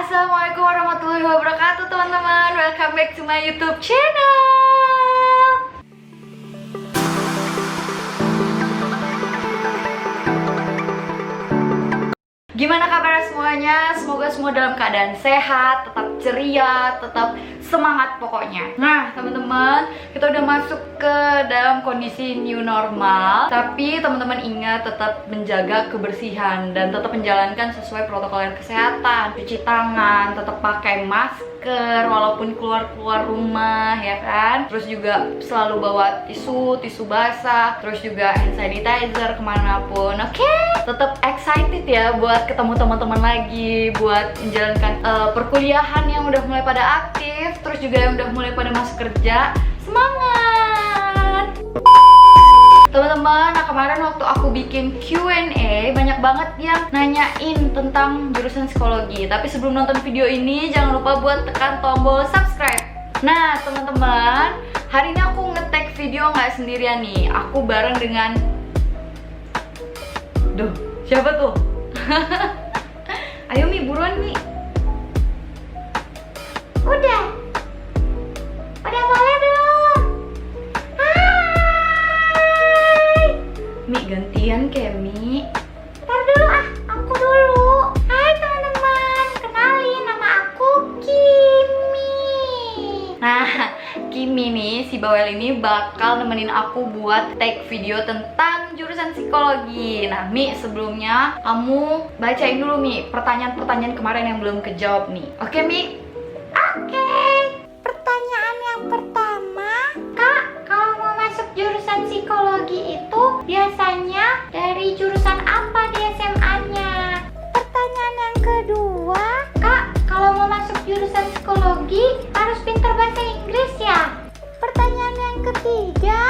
Assalamualaikum warahmatullahi wabarakatuh teman-teman. Welcome back to my YouTube channel. Gimana kabar semuanya? Semoga semua dalam keadaan sehat, tetap ceria, tetap semangat pokoknya. Nah teman-teman, kita udah masuk ke dalam kondisi new normal. Tapi teman-teman ingat tetap menjaga kebersihan dan tetap menjalankan sesuai protokol kesehatan. Cuci tangan, tetap pakai masker walaupun keluar rumah, ya kan. Terus juga selalu bawa tisu basah. Terus juga hand sanitizer kemanapun. Oke, tetap excited ya buat ketemu teman-teman lagi, buat menjalankan perkuliahan yang udah mulai pada aktif, terus juga yang udah mulai pada masuk kerja. Semangat teman-teman. Nah kemarin waktu aku bikin Q&A banyak banget yang nanyain tentang jurusan psikologi. Tapi sebelum nonton video ini jangan lupa buat tekan tombol subscribe. Nah teman-teman, hari ini aku nge-tag video nggak sendirian nih. Aku bareng dengan siapa tuh? Ayo Mi, buruan Mi. Udah boleh belum? Hai Mi, gantian kayak Mi. Ntar dulu aku dulu. Hai teman-teman, kenalin nama aku Kimi. Nah Kimi nih, si bawel ini bakal nemenin aku buat take video tentang jurusan psikologi. Nah Mi, sebelumnya kamu bacain dulu Mi pertanyaan-pertanyaan kemarin yang belum kejawab nih. Oke Mi? Oke. Pertanyaan yang pertama, Kak, kalau mau masuk jurusan psikologi itu biasanya dari jurusan apa di SMA-nya? Pertanyaan yang kedua, Kak, kalau mau masuk jurusan psikologi harus pintar bahasa Inggris ya? Pertanyaan yang ketiga,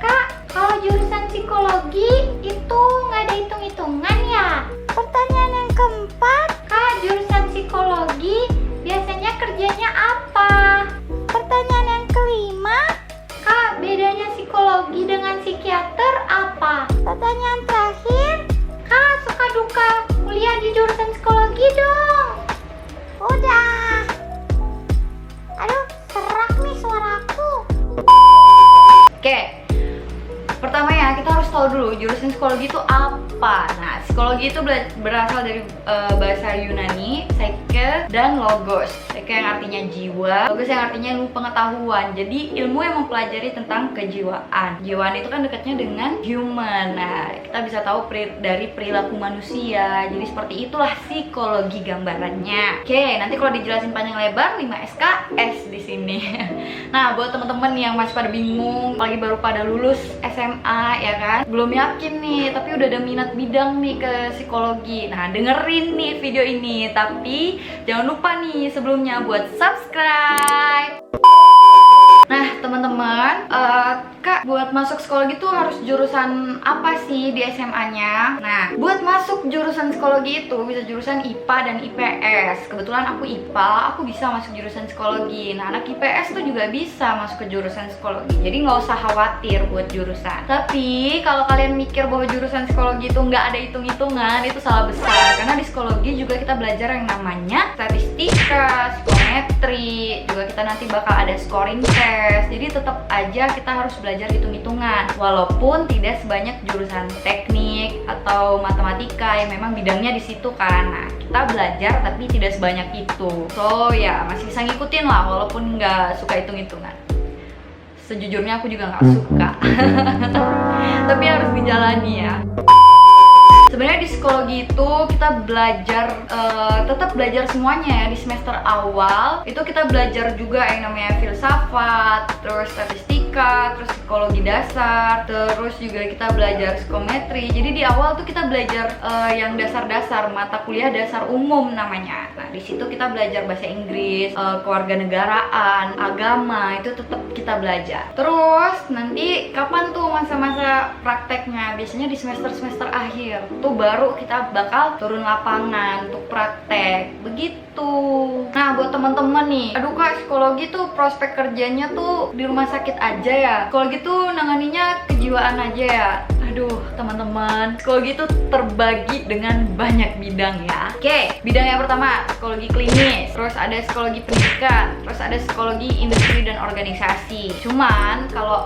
Kak, kalau jurusan psikologi itu nggak ada hitung-hitungan ya? Pertanyaan yang keempat, Kak, jurusan psikologi biasanya kerjanya apa? Pertanyaan yang kelima, Kak, bedanya psikologi dengan psikiater apa? Pertanyaan terakhir, Kak, suka duka kuliah di jurusan psikologi dong. Udah. Aduh, serak nih suaraku. Oke. Pertama ya, kita harus tahu dulu jurusan psikologi itu apa. Nah, psikologi itu berasal dari bahasa Yunani, psyche dan logos. Psyche yang artinya jiwa, logos yang artinya ilmu pengetahuan. Jadi ilmu yang mempelajari tentang kejiwaan. Kejiwaan itu kan dekatnya dengan human. Nah, kita bisa tahu dari perilaku manusia. Jadi seperti itulah psikologi gambarannya. Oke, nanti kalau dijelasin panjang lebar 5 SKS di sini. Nah, buat teman-teman yang masih pada bingung, apalagi baru pada lulus SMA ya kan, belum yakin nih tapi udah ada minat bidang nih ke psikologi. Nah dengerin nih video ini, tapi jangan lupa nih sebelumnya buat subscribe. Nah teman-teman, Kak, buat masuk psikologi tuh harus jurusan apa sih di SMA-nya? Nah, buat masuk jurusan psikologi itu bisa jurusan IPA dan IPS. Kebetulan aku IPA, aku bisa masuk jurusan psikologi. Nah, anak IPS tuh juga bisa masuk ke jurusan psikologi. Jadi nggak usah khawatir buat jurusan. Tapi kalau kalian mikir bahwa jurusan psikologi itu nggak ada hitung-hitungan, itu salah besar. Karena di psikologi juga kita belajar yang namanya statistika, psikometri, juga kita nanti bakal ada scoring test. Jadi tetap aja kita harus belajar hitung-hitungan, walaupun tidak sebanyak jurusan teknik atau matematika yang memang bidangnya di situ kan. Nah, kita belajar tapi tidak sebanyak itu. So ya masih bisa ngikutin lah walaupun nggak suka hitung-hitungan. Sejujurnya aku juga nggak suka. Tapi harus dijalani ya. Sebenarnya di psikologi itu kita belajar, tetap belajar semuanya ya. Di semester awal itu kita belajar juga yang namanya filsafat, terus statistika, terus psikologi dasar, terus juga kita belajar psikometri. Jadi di awal tuh kita belajar yang dasar-dasar, mata kuliah dasar umum namanya. Nah di situ kita belajar bahasa Inggris, kewarganegaraan, agama, itu tetap kita belajar. Terus nanti kapan tuh masa-masa prakteknya? Biasanya di semester-semester akhir tuh baru kita bakal turun lapangan untuk praktek begitu. Nah buat teman-teman nih, aduh Kak, psikologi tuh prospek kerjanya tuh di rumah sakit aja ya, psikologi tuh nanganinya kejiwaan aja ya. Aduh, teman-teman, psikologi itu terbagi dengan banyak bidang ya. Oke, bidang yang pertama psikologi klinis, terus ada psikologi pendidikan, terus ada psikologi industri dan organisasi. Cuman kalau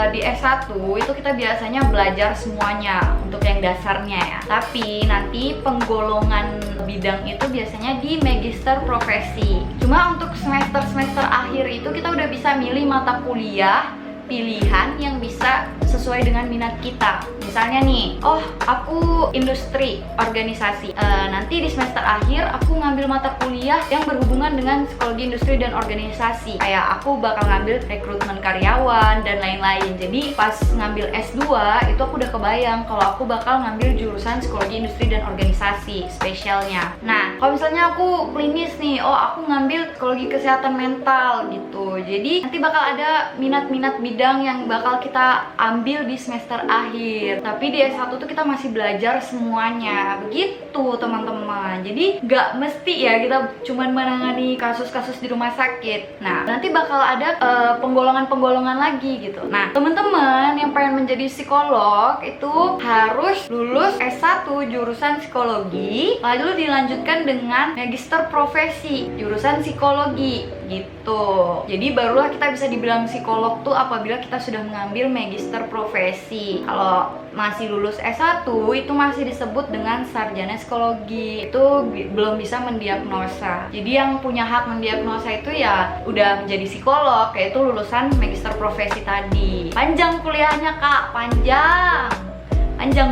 di S1 itu kita biasanya belajar semuanya untuk yang dasarnya ya. Tapi nanti penggolongan bidang itu biasanya di magister profesi. Cuma untuk semester akhir itu kita udah bisa milih mata kuliah pilihan yang bisa sesuai dengan minat kita. Misalnya nih, oh aku industri organisasi, nanti di semester akhir aku ngambil mata kuliah yang berhubungan dengan psikologi industri dan organisasi. Kayak aku bakal ngambil rekrutmen karyawan dan lain-lain. Jadi pas ngambil S2 itu aku udah kebayang kalau aku bakal ngambil jurusan psikologi industri dan organisasi spesialnya. Nah, kalau misalnya aku klinis nih, oh aku ngambil psikologi kesehatan mental gitu. Jadi nanti bakal ada minat-minat bidang yang bakal kita ambil di semester akhir. Tapi di S1 tuh kita masih belajar semuanya. Begitu teman-teman. Jadi nggak mesti ya kita cuman menangani kasus-kasus di rumah sakit. Nah, nanti bakal ada penggolongan-penggolongan lagi gitu. Nah, teman-teman yang pengen menjadi psikolog itu harus lulus S1 jurusan psikologi, lalu dilanjutkan dengan magister profesi jurusan psikologi gitu. Jadi barulah kita bisa dibilang psikolog tuh apabila kita sudah mengambil magister profesi. Kalau masih lulus S1 itu masih disebut dengan sarjana psikologi. Itu belum bisa mendiagnosa. Jadi yang punya hak mendiagnosa itu ya udah menjadi psikolog, yaitu lulusan magister profesi tadi. Panjang kuliahnya Kak, panjang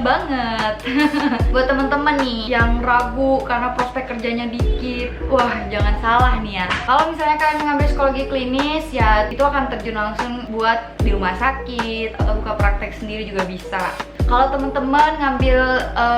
banget. Buat temen-temen nih yang ragu karena prospek kerjanya dikit, wah jangan salah nih ya. Kalau misalnya kalian mengambil psikologi klinis ya itu akan terjun langsung buat di rumah sakit atau buka praktek sendiri juga bisa. Kalau teman-teman ngambil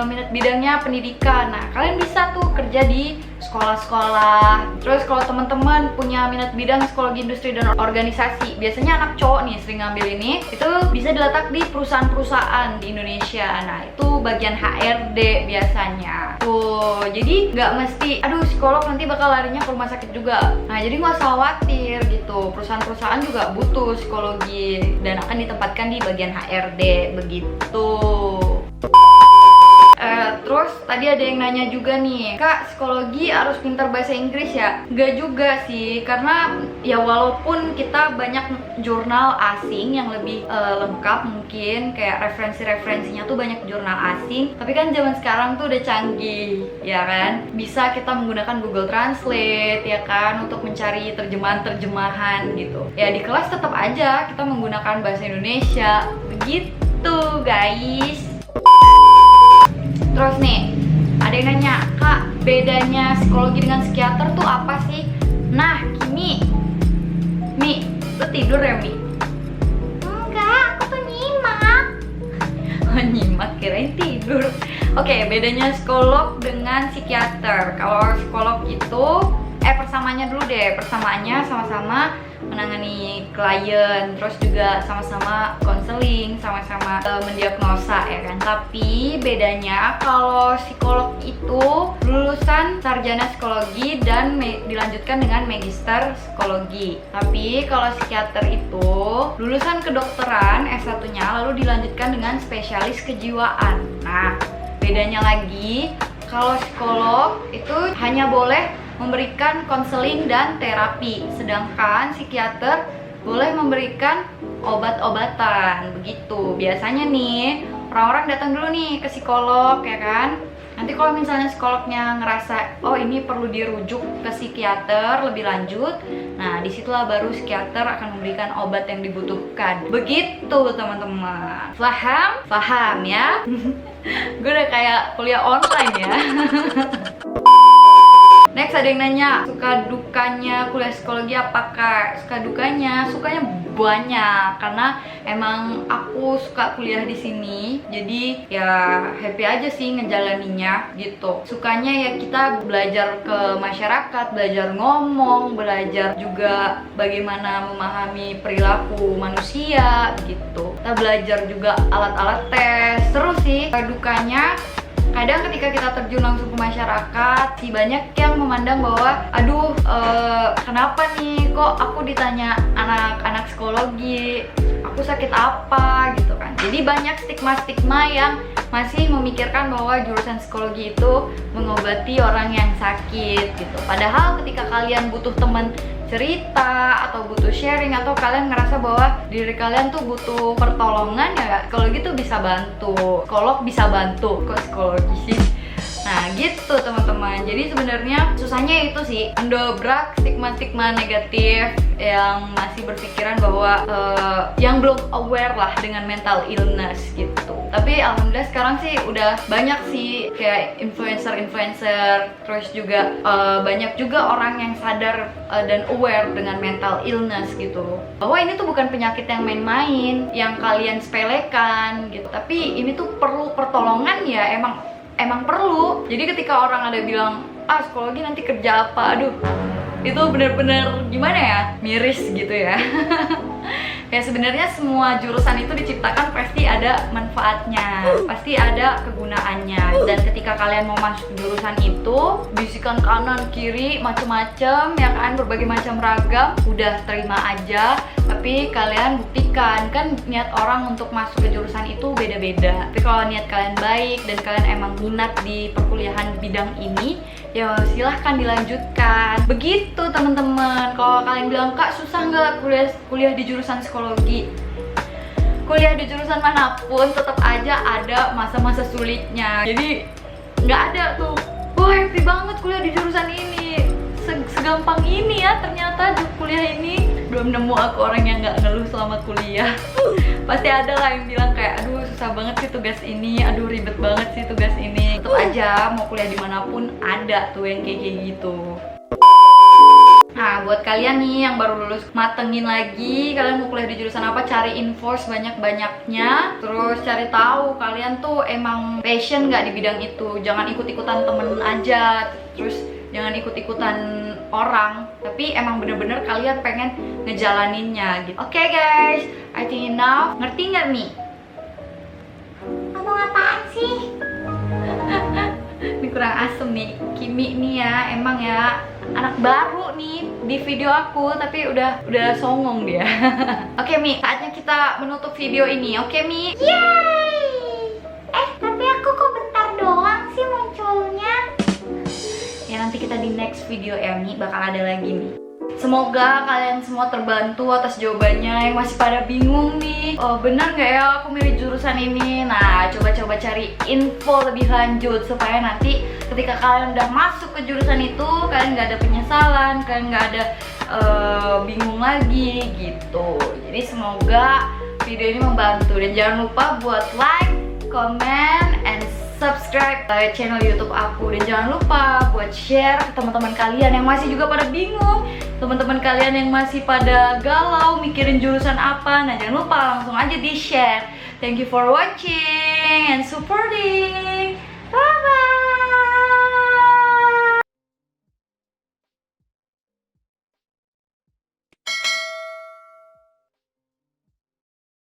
minat bidangnya pendidikan, nah kalian bisa tuh kerja di sekolah-sekolah. Terus kalau teman-teman punya minat bidang psikologi industri dan organisasi, biasanya anak cowok nih sering ngambil ini, itu bisa diletak di perusahaan-perusahaan di Indonesia. Nah itu bagian HRD biasanya. Tuh, jadi nggak mesti, aduh psikolog nanti bakal larinya ke rumah sakit juga. Nah jadi nggak usah khawatir gitu. Perusahaan-perusahaan juga butuh psikologi dan akan ditempatkan di bagian HRD begitu. Terus tadi ada yang nanya juga nih, Kak psikologi harus pintar bahasa Inggris ya? Nggak juga sih, karena ya walaupun kita banyak jurnal asing yang lebih lengkap mungkin, kayak referensi-referensinya tuh banyak jurnal asing, tapi kan zaman sekarang tuh udah canggih, ya kan? Bisa kita menggunakan Google Translate, ya kan, untuk mencari terjemahan-terjemahan gitu. Ya di kelas tetap aja kita menggunakan bahasa Indonesia, begitu guys. Terus nih, ada yang nanya, Kak, bedanya psikologi dengan psikiater tuh apa sih? Nah, Mi, lu tidur ya, Mi? Enggak, aku tuh nyimak. Oh, nyimak, kirain tidur. Oke, bedanya psikolog dengan psikiater. Kalau psikolog itu, persamaannya dulu deh. Persamaannya sama-sama menangani klien, terus juga sama-sama konseling, sama-sama mendiagnosa ya kan. Tapi bedanya kalau psikolog itu lulusan sarjana psikologi dan dilanjutkan dengan magister psikologi. Tapi kalau psikiater itu lulusan kedokteran S1-nya lalu dilanjutkan dengan spesialis kejiwaan. Nah, bedanya lagi kalau psikolog itu hanya boleh memberikan konseling dan terapi, sedangkan psikiater boleh memberikan obat-obatan. Begitu. Biasanya nih, orang-orang datang dulu nih ke psikolog ya kan. Nanti kalau misalnya psikolognya ngerasa oh ini perlu dirujuk ke psikiater lebih lanjut, nah disitulah baru psikiater akan memberikan obat yang dibutuhkan. Begitu teman-teman. Paham? Paham ya? Gue udah kayak kuliah online ya. Next ada yang nanya, suka dukanya kuliah psikologi apa Kak? Suka dukanya banyak karena emang aku suka kuliah di sini. Jadi ya happy aja sih ngejalaninnya gitu. Sukanya ya kita belajar ke masyarakat, belajar ngomong, belajar juga bagaimana memahami perilaku manusia gitu. Kita belajar juga alat-alat tes. Seru sih. Dukanya Kadang ketika kita terjun langsung ke masyarakat, si banyak yang memandang bahwa aduh, kenapa nih kok aku ditanya anak-anak psikologi, aku sakit apa gitu kan. Jadi banyak stigma-stigma yang masih memikirkan bahwa jurusan psikologi itu mengobati orang yang sakit gitu. Padahal ketika kalian butuh teman cerita atau butuh sharing atau kalian ngerasa bahwa diri kalian tuh butuh pertolongan, ya psikologi tuh bisa bantu. Psikolog bisa bantu, kok psikologi sih? Nah gitu teman-teman. Jadi sebenarnya susahnya itu sih, mendobrak stigma-stigma negatif yang masih berpikiran bahwa yang belum aware lah dengan mental illness gitu. Tapi alhamdulillah sekarang sih udah banyak sih kayak influencer, terus juga banyak juga orang yang sadar dan aware dengan mental illness gitu. Bahwa ini tuh bukan penyakit yang main-main, yang kalian sepelekan gitu. Tapi ini tuh perlu pertolongan ya, emang perlu. Jadi ketika orang ada bilang, psikologi nanti kerja apa? Aduh, itu bener-bener gimana ya? Miris gitu ya. Ya sebenarnya semua jurusan itu diciptakan pasti ada manfaatnya, pasti ada kegunaannya. Dan ketika kalian mau masuk jurusan itu, bisikan kanan kiri macem-macem ya kan, berbagai macam ragam, udah terima aja. Tapi kalian buktikan, kan niat orang untuk masuk ke jurusan itu beda-beda. Tapi kalau niat kalian baik dan kalian emang minat di perkuliahan bidang ini, ya silahkan dilanjutkan. Begitu teman-teman. Kalau kalian bilang, Kak susah nggak kuliah di jurusan psikologi? Kuliah di jurusan manapun tetap aja ada masa-masa sulitnya. Jadi nggak ada tuh, wah happy banget kuliah di jurusan ini, segampang ini ya ternyata kuliah ini. Belum nemu aku orang yang nggak ngeluh selama kuliah. Pasti ada lah yang bilang kayak, aduh susah banget sih tugas ini, aduh ribet banget sih tugas ini. Tetap aja mau kuliah dimanapun ada tuh yang kayak gitu. Nah, buat kalian nih yang baru lulus, matengin lagi kalian mau kuliah di jurusan apa, cari info sebanyak-banyaknya. Terus cari tahu kalian tuh emang passion nggak di bidang itu. Jangan ikut-ikutan temen aja, terus jangan ikut-ikutan orang, tapi emang bener-bener kalian pengen ngejalaninnya gitu. Oke guys, I think enough. Ngerti nggak Mi? Ngomong apaan sih? Ini kurang asem nih, Kimi nih ya, emang ya anak baru nih di video aku, tapi udah songong dia. Oke Mi, saatnya kita menutup video ini. Oke Mi? Yeay! Tapi aku kok bentar doang sih munculnya. Ya nanti kita di next video ya Mi, bakal ada lagi nih. Semoga kalian semua terbantu atas jawabannya. Yang masih pada bingung nih, oh benar nggak ya aku milih jurusan ini? Nah, coba-coba cari info lebih lanjut supaya nanti ketika kalian udah masuk ke jurusan itu, kalian nggak ada penyesalan, kalian nggak ada bingung lagi gitu. Jadi semoga video ini membantu, dan jangan lupa buat like, comment, and subscribe channel YouTube aku. Dan jangan lupa buat share ke teman-teman kalian yang masih juga pada bingung, teman-teman kalian yang masih pada galau mikirin jurusan apa. Nah jangan lupa langsung aja di share. Thank you for watching and supporting.